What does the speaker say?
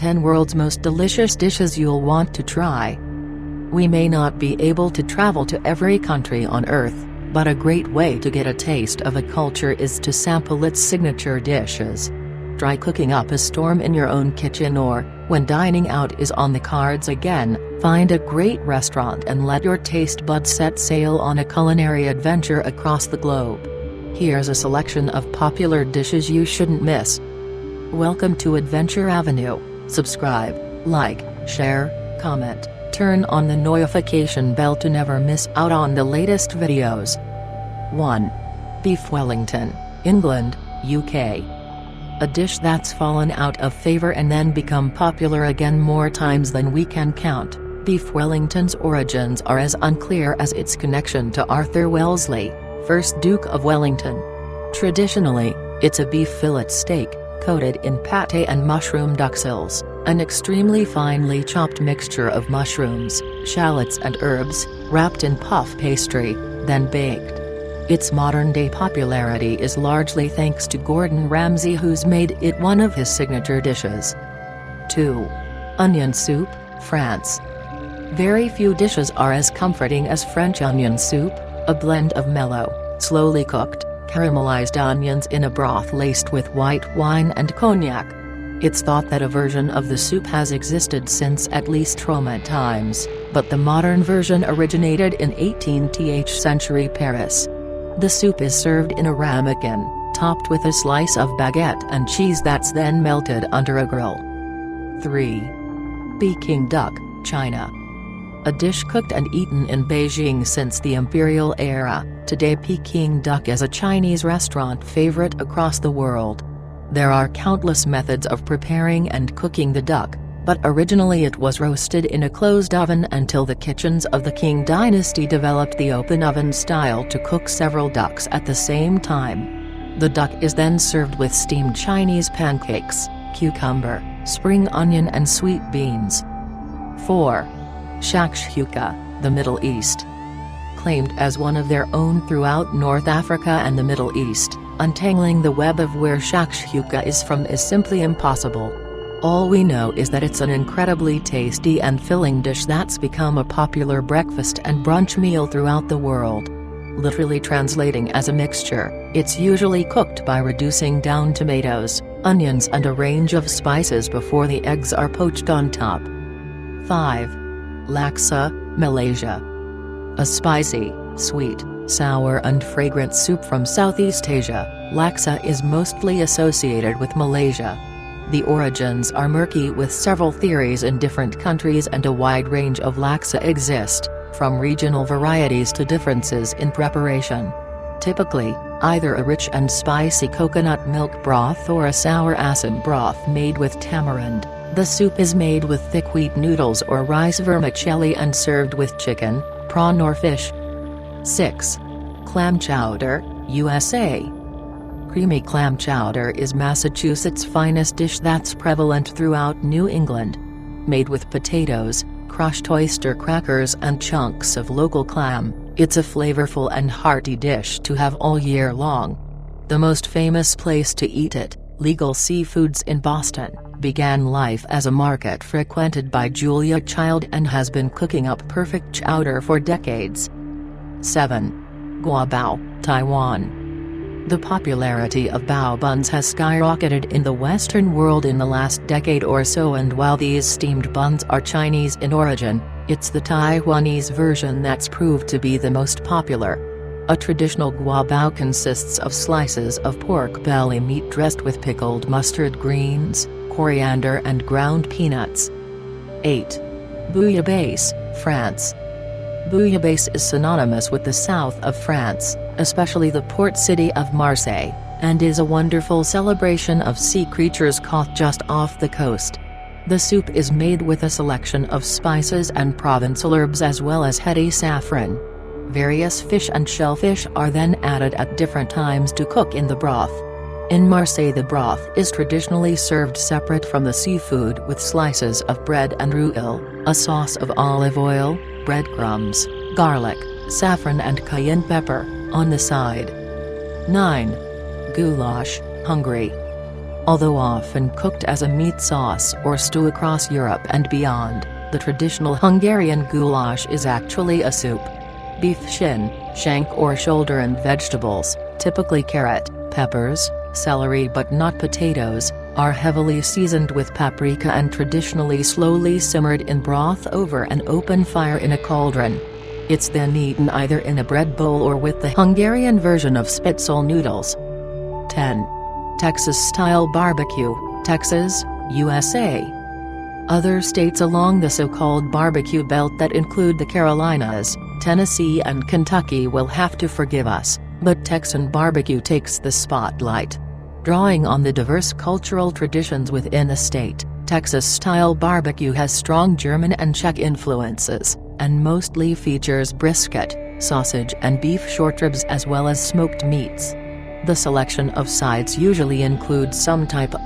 10 world's most delicious dishes you'll want to try. We may not be able to travel to every country on Earth, but a great way to get a taste of a culture is to sample its signature dishes. Try cooking up a storm in your own kitchen, or, when dining out is on the cards again, find a great restaurant and let your taste buds set sail on a culinary adventure across the globe. Here's a selection of popular dishes you shouldn't miss. Welcome to Adventure Avenue. Subscribe, like, share, comment, turn on the notification bell to never miss out on the latest videos. 1. Beef Wellington, England, UK. A dish that's fallen out of favor and then become popular again more times than we can count. Beef Wellington's origins are as unclear as its connection to Arthur Wellesley, 1st Duke of Wellington. Traditionally, it's a beef fillet steak, coated in pâté and mushroom duxelles, an extremely finely chopped mixture of mushrooms, shallots and herbs, wrapped in puff pastry, then baked. Its modern-day popularity is largely thanks to Gordon Ramsay, who's made it one of his signature dishes. 2. Onion soup, France. Very few dishes are as comforting as French onion soup, a blend of mellow, slowly cooked, caramelized onions in a broth laced with white wine and cognac. It's thought that a version of the soup has existed since at least Roman times, but the modern version originated in 18th century Paris. The soup is served in a ramekin, topped with a slice of baguette and cheese that's then melted under a grill. 3. Peking duck, China. A dish cooked and eaten in Beijing since the imperial era, today Peking duck is a Chinese restaurant favorite across the world. There are countless methods of preparing and cooking the duck, but originally it was roasted in a closed oven until the kitchens of the Qing dynasty developed the open oven style to cook several ducks at the same time. The duck is then served with steamed Chinese pancakes, cucumber, spring onion and sweet beans. 4. Shakshuka, the Middle East. Claimed as one of their own throughout North Africa and the Middle East, untangling the web of where shakshuka is from is simply impossible. All we know is that it's an incredibly tasty and filling dish that's become a popular breakfast and brunch meal throughout the world. Literally translating as a mixture, it's usually cooked by reducing down tomatoes, onions and a range of spices before the eggs are poached on top. 5. Laksa, Malaysia. A spicy, sweet, sour and fragrant soup from Southeast Asia, laksa is mostly associated with Malaysia. The origins are murky, with several theories in different countries, and a wide range of laksa exist, from regional varieties to differences in preparation. Typically, either a rich and spicy coconut milk broth or a sour acid broth made with tamarind. The soup is made with thick wheat noodles or rice vermicelli and served with chicken, prawn or fish. 6. Clam chowder, USA. Creamy clam chowder is Massachusetts' finest dish that's prevalent throughout New England. Made with potatoes, crushed oyster crackers and chunks of local clam, it's a flavorful and hearty dish to have all year long. The most famous place to eat it, Legal Seafoods in Boston, began life as a market frequented by Julia Child and has been cooking up perfect chowder for decades. 7. Guabao, Taiwan. The popularity of bao buns has skyrocketed in the Western world in the last decade or so, and while these steamed buns are Chinese in origin, it's the Taiwanese version that's proved to be the most popular. A traditional guabao consists of slices of pork belly meat dressed with pickled mustard greens, coriander and ground peanuts. 8. Bouillabaisse, France. Bouillabaisse is synonymous with the south of France, especially the port city of Marseille, and is a wonderful celebration of sea creatures caught just off the coast. The soup is made with a selection of spices and Provençal herbs as well as heady saffron. Various fish and shellfish are then added at different times to cook in the broth. In Marseille, the broth is traditionally served separate from the seafood with slices of bread and rouille, a sauce of olive oil, breadcrumbs, garlic, saffron and cayenne pepper, on the side. 9. Goulash, Hungary. Although often cooked as a meat sauce or stew across Europe and beyond, the traditional Hungarian goulash is actually a soup. Beef shin, shank or shoulder and vegetables, typically carrot, peppers, celery but not potatoes, are heavily seasoned with paprika and traditionally slowly simmered in broth over an open fire in a cauldron. It's then eaten either in a bread bowl or with the Hungarian version of spitzel noodles. 10. Texas-style barbecue, Texas, USA. Other states along the so-called barbecue belt that include the Carolinas, Tennessee and Kentucky will have to forgive us, but Texan barbecue takes the spotlight. Drawing on the diverse cultural traditions within the state, Texas-style barbecue has strong German and Czech influences, and mostly features brisket, sausage and beef short ribs as well as smoked meats. The selection of sides usually includes some type of